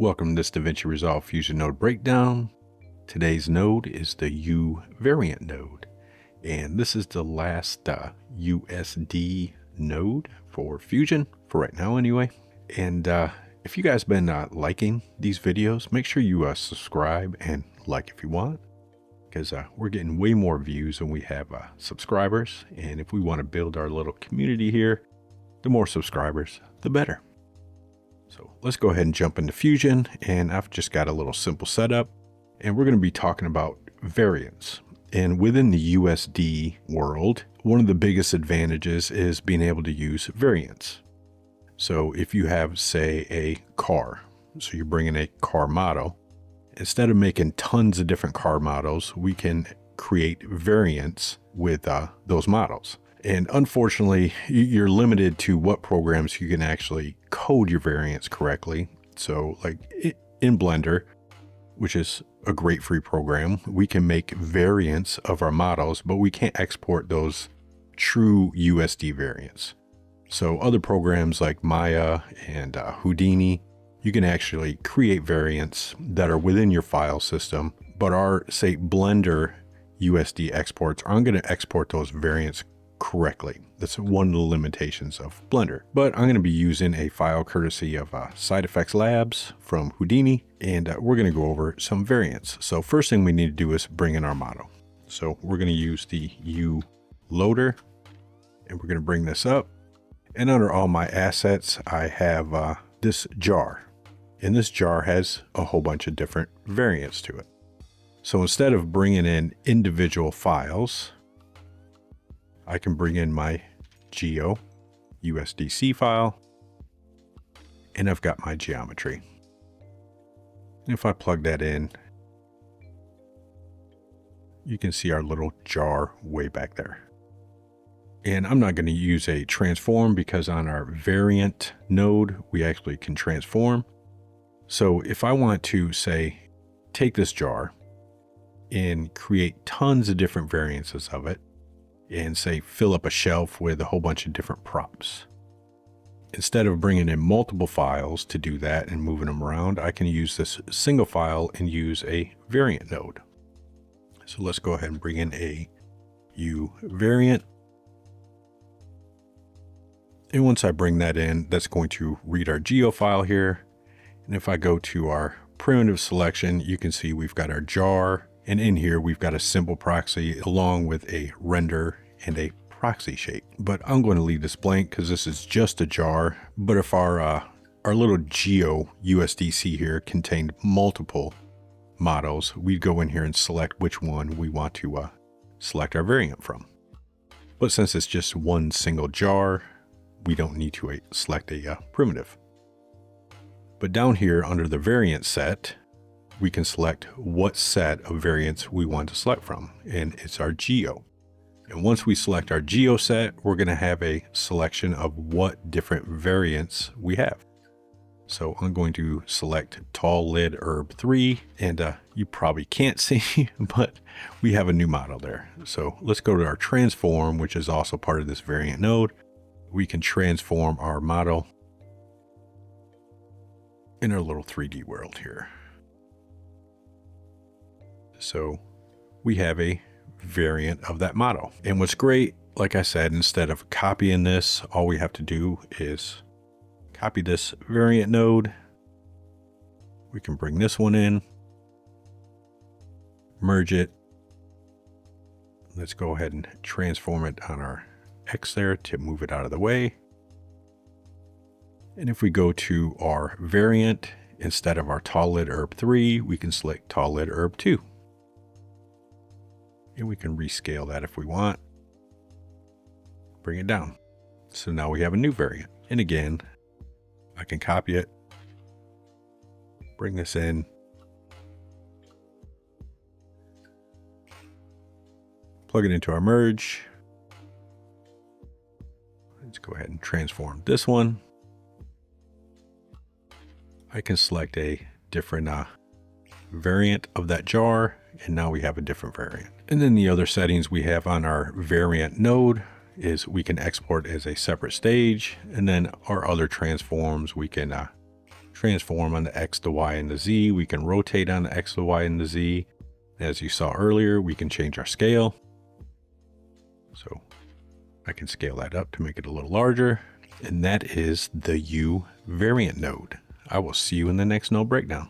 Welcome to this DaVinci Resolve Fusion node breakdown. Today's node is the uVariant node, and this is the last USD node for Fusion, for right now anyway. And if you guys been liking these videos, make sure you subscribe and like if you want, because we're getting way more views than we have subscribers. And if we want to build our little community here, the more subscribers, the better. So let's go ahead and jump into Fusion, and I've just got a little simple setup, and we're going to be talking about variants. And within the USD world, one of the biggest advantages is being able to use variants. So if you have, say, a car, so you're bringing a car model, instead of making tons of different car models, we can create variants with those models. And unfortunately, you're limited to what programs you can actually code your variants correctly. So like in Blender, which is a great free program, we can make variants of our models, but we can't export those true USD variants. So other programs like Maya and Houdini, you can actually create variants that are within your file system, but our, say, Blender USD exports aren't going to export those variants correctly. That's one of the limitations of Blender. But I'm going to be using a file courtesy of Side Effects Labs from Houdini, and we're going to go over some variants. So first thing we need to do is bring in our model. So we're going to use the U loader, and we're going to bring this up. And under all my assets, I have this jar, and this jar has a whole bunch of different variants to it. So instead of bringing in individual files, I can bring in my geo USDC file, and I've got my geometry. And if I plug that in, you can see our little jar way back there. And I'm not going to use a transform because on our variant node, we actually can transform. So if I want to, say, take this jar and create tons of different variances of it, and say fill up a shelf with a whole bunch of different props, instead of bringing in multiple files to do that and moving them around, I can use this single file and use a variant node. So let's go ahead and bring in a uVariant. And once I bring that in, that's going to read our geo file here. And if I go to our primitive selection, you can see we've got our jar, and in here we've got a simple proxy along with a render and a proxy shape. But I'm going to leave this blank because this is just a jar. But if our little geo USDC here contained multiple models, we'd go in here and select which one we want to select our variant from. But since it's just one single jar, we don't need to select a primitive. But down here under the variant set, we can select what set of variants we want to select from, and it's our geo. And once we select our geo set, we're going to have a selection of what different variants we have. So I'm going to select tall lid herb 3, and you probably can't see, but we have a new model there. So let's go to our transform, which is also part of this variant node. We can transform our model in our little 3D world here. So we have a variant of that model. And what's great, like I said, instead of copying this, all we have to do is copy this variant node. We can bring this one in, merge it. Let's go ahead and transform it on our X there to move it out of the way. And if we go to our variant, instead of our tall lid herb 3, we can select tall lid herb 2. And we can rescale that if we want. Bring it down. So now we have a new variant. And again, I can copy it, bring this in, plug it into our merge. Let's go ahead and transform this one. I can select a different variant of that jar, and now we have a different variant. And then the other settings we have on our variant node is we can export as a separate stage, and then our other transforms we can transform on the X, the Y, and the Z. We can rotate on the X, the Y, and the Z. As you saw earlier, we can change our scale. So I can scale that up to make it a little larger. And that is the uVariant node. I will see you in the next node breakdown.